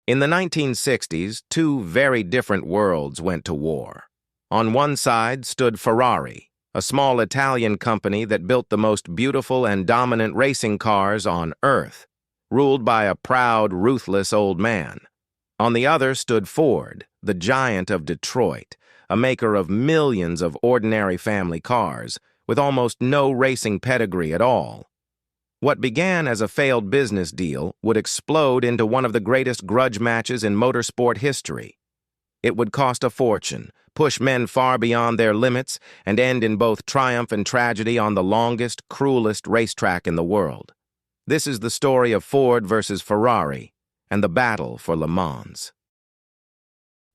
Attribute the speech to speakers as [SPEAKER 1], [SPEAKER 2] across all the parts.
[SPEAKER 1] In the 1960s, two very different worlds went to war. On one side stood Ferrari, a small Italian company that built the most beautiful and dominant racing cars on Earth, ruled by a proud, ruthless old man. On the other stood Ford, the giant of Detroit, a maker of millions of ordinary family cars, with almost no racing pedigree at all. What began as a failed business deal would explode into one of the greatest grudge matches in motorsport history. It would cost a fortune, push men far beyond their limits, and end in both triumph and tragedy on the longest, cruelest racetrack in the world. This is the story of Ford versus Ferrari and the battle for Le Mans.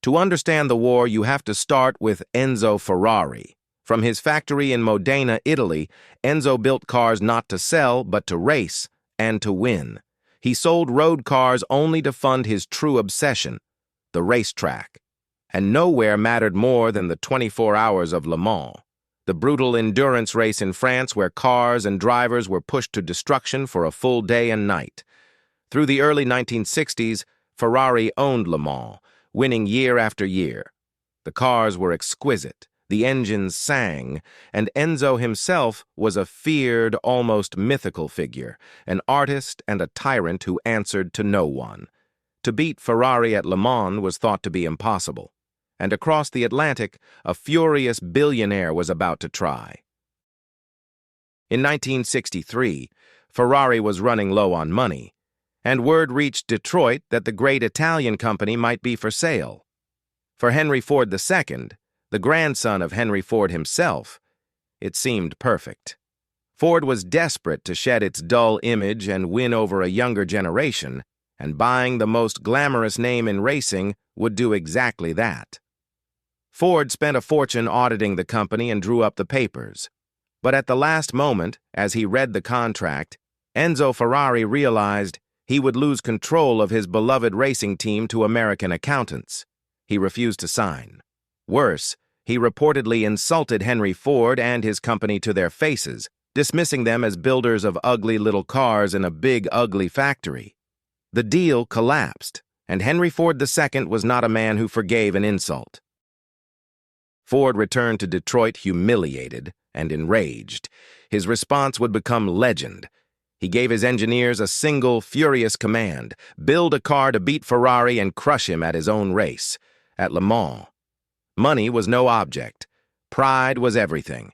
[SPEAKER 1] To understand the war, you have to start with Enzo Ferrari. From his factory in Modena, Italy, Enzo built cars not to sell, but to race and to win. He sold road cars only to fund his true obsession, the racetrack. And nowhere mattered more than the 24 hours of Le Mans, the brutal endurance race in France where cars and drivers were pushed to destruction for a full day and night. Through the early 1960s, Ferrari owned Le Mans, winning year after year. The cars were exquisite. The engines sang, and Enzo himself was a feared, almost mythical figure, an artist and a tyrant who answered to no one. To beat Ferrari at Le Mans was thought to be impossible, and across the Atlantic, a furious billionaire was about to try. In 1963, Ferrari was running low on money, and word reached Detroit that the great Italian company might be for sale. For Henry Ford II, the grandson of Henry Ford himself, it seemed perfect. Ford was desperate to shed its dull image and win over a younger generation, and buying the most glamorous name in racing would do exactly that. Ford spent a fortune auditing the company and drew up the papers. But at the last moment, as he read the contract, Enzo Ferrari realized he would lose control of his beloved racing team to American accountants. He refused to sign. Worse, he reportedly insulted Henry Ford and his company to their faces, dismissing them as builders of ugly little cars in a big, ugly factory. The deal collapsed, and Henry Ford II was not a man who forgave an insult. Ford returned to Detroit humiliated and enraged. His response would become legend. He gave his engineers a single, furious command: build a car to beat Ferrari and crush him at his own race, at Le Mans. Money was no object. Pride was everything.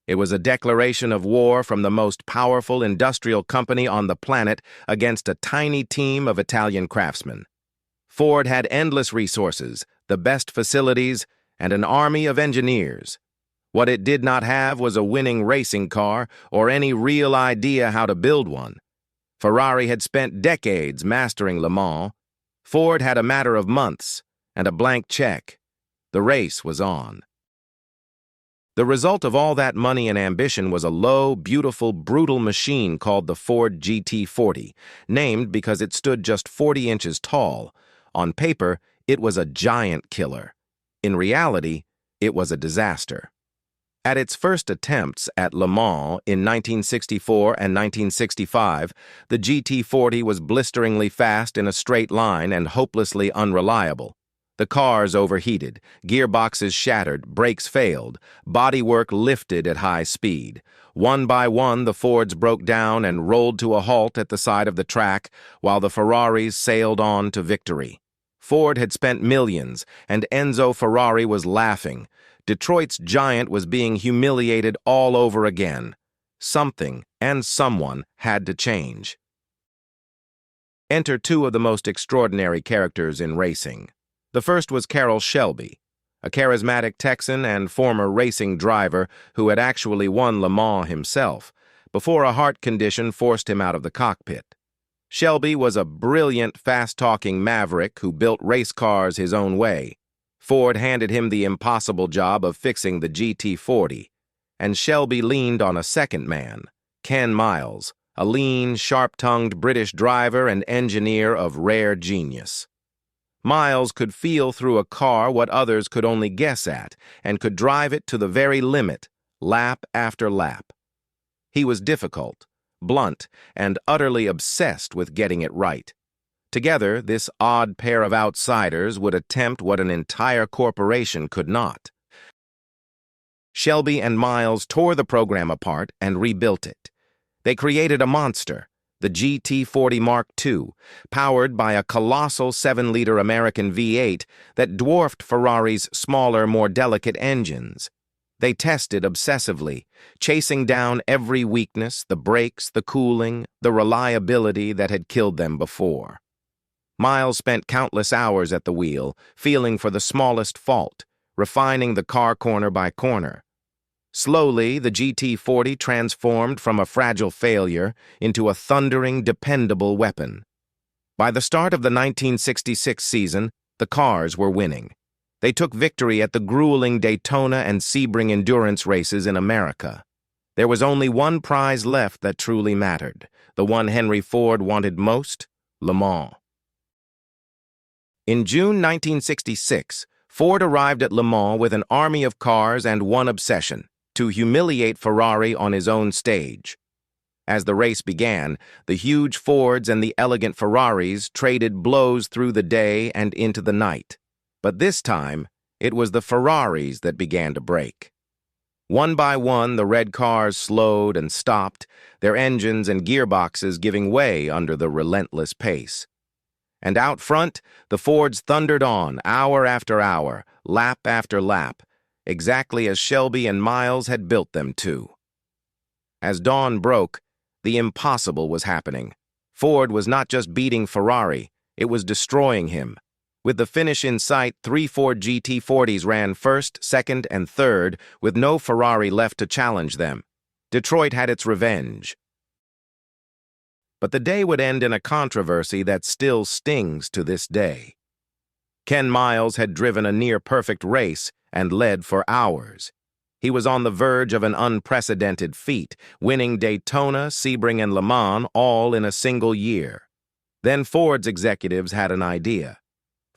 [SPEAKER 1] It was a declaration of war from the most powerful industrial company on the planet against a tiny team of Italian craftsmen. Ford had endless resources, the best facilities, and an army of engineers. What it did not have was a winning racing car or any real idea how to build one. Ferrari had spent decades mastering Le Mans. Ford had a matter of months and a blank check. The race was on. The result of all that money and ambition was a low, beautiful, brutal machine called the Ford GT40, named because it stood just 40 inches tall. On paper, it was a giant killer. In reality, it was a disaster. At its first attempts at Le Mans in 1964 and 1965, the GT40 was blisteringly fast in a straight line and hopelessly unreliable. The cars overheated, gearboxes shattered, brakes failed, bodywork lifted at high speed. One by one, the Fords broke down and rolled to a halt at the side of the track, while the Ferraris sailed on to victory. Ford had spent millions, and Enzo Ferrari was laughing. Detroit's giant was being humiliated all over again. Something and someone had to change. Enter two of the most extraordinary characters in racing. The first was Carroll Shelby, a charismatic Texan and former racing driver who had actually won Le Mans himself, before a heart condition forced him out of the cockpit. Shelby was a brilliant, fast-talking maverick who built race cars his own way. Ford handed him the impossible job of fixing the GT40, and Shelby leaned on a second man, Ken Miles, a lean, sharp-tongued British driver and engineer of rare genius. Miles could feel through a car what others could only guess at, and could drive it to the very limit, lap after lap. He was difficult, blunt, and utterly obsessed with getting it right. Together, this odd pair of outsiders would attempt what an entire corporation could not. Shelby and Miles tore the program apart and rebuilt it. They created a monster, the GT40 Mark II, powered by a colossal 7-liter American V8 that dwarfed Ferrari's smaller, more delicate engines. They tested obsessively, chasing down every weakness, the brakes, the cooling, the reliability that had killed them before. Miles spent countless hours at the wheel, feeling for the smallest fault, refining the car corner by corner. Slowly, the GT40 transformed from a fragile failure into a thundering, dependable weapon. By the start of the 1966 season, the cars were winning. They took victory at the grueling Daytona and Sebring endurance races in America. There was only one prize left that truly mattered, the one Henry Ford wanted most, Le Mans. In June 1966, Ford arrived at Le Mans with an army of cars and one obsession: to humiliate Ferrari on his own stage. As the race began, the huge Fords and the elegant Ferraris traded blows through the day and into the night. But this time, it was the Ferraris that began to break. One by one, the red cars slowed and stopped, their engines and gearboxes giving way under the relentless pace. And out front, the Fords thundered on, hour after hour, lap after lap, exactly as Shelby and Miles had built them to. As dawn broke, the impossible was happening. Ford was not just beating Ferrari, it was destroying him. With the finish in sight, 3 Ford GT40s ran first, second, and third, with no Ferrari left to challenge them. Detroit had its revenge. But the day would end in a controversy that still stings to this day. Ken Miles had driven a near-perfect race and led for hours. He was on the verge of an unprecedented feat, winning Daytona, Sebring, and Le Mans all in a single year. Then Ford's executives had an idea.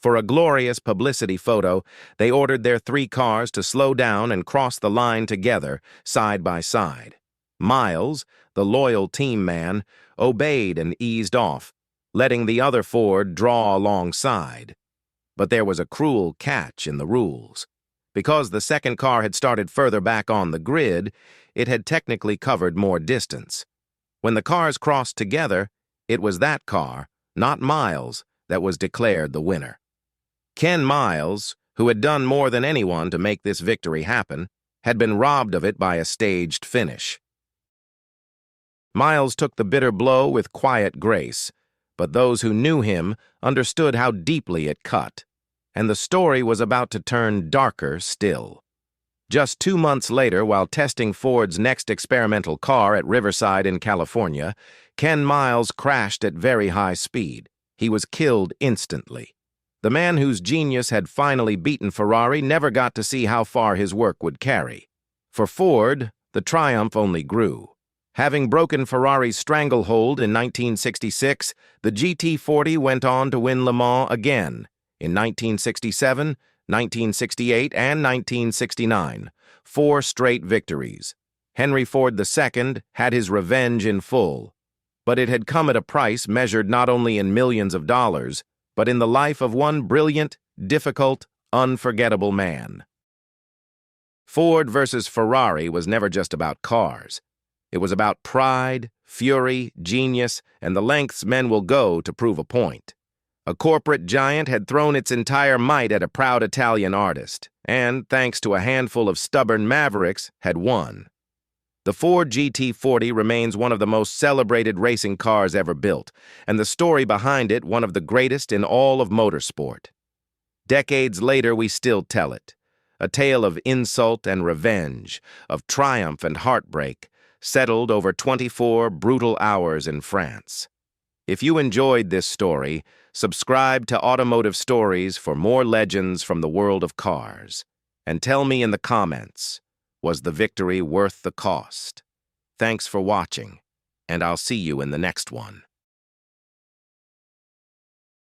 [SPEAKER 1] For a glorious publicity photo, they ordered their 3 cars to slow down and cross the line together, side by side. Miles, the loyal team man, obeyed and eased off, letting the other Ford draw alongside. But there was a cruel catch in the rules. Because the second car had started further back on the grid, it had technically covered more distance. When the cars crossed together, it was that car, not Miles, that was declared the winner. Ken Miles, who had done more than anyone to make this victory happen, had been robbed of it by a staged finish. Miles took the bitter blow with quiet grace, but those who knew him understood how deeply it cut, and the story was about to turn darker still. Just 2 months later, while testing Ford's next experimental car at Riverside in California, Ken Miles crashed at very high speed. He was killed instantly. The man whose genius had finally beaten Ferrari never got to see how far his work would carry. For Ford, the triumph only grew. Having broken Ferrari's stranglehold in 1966, the GT40 went on to win Le Mans again in 1967, 1968, and 1969, 4 straight victories. Henry Ford II had his revenge in full, but it had come at a price measured not only in millions of dollars, but in the life of one brilliant, difficult, unforgettable man. Ford versus Ferrari was never just about cars. It was about pride, fury, genius, and the lengths men will go to prove a point. A corporate giant had thrown its entire might at a proud Italian artist, and, thanks to a handful of stubborn mavericks, had won. The Ford GT40 remains one of the most celebrated racing cars ever built, and the story behind it one of the greatest in all of motorsport. Decades later, we still tell it. A tale of insult and revenge, of triumph and heartbreak, settled over 24 brutal hours in France. If you enjoyed this story, subscribe to AutoMotive Stories for more legends from the world of cars. And tell me in the comments, was the victory worth the cost? Thanks for watching, and I'll see you in the next one.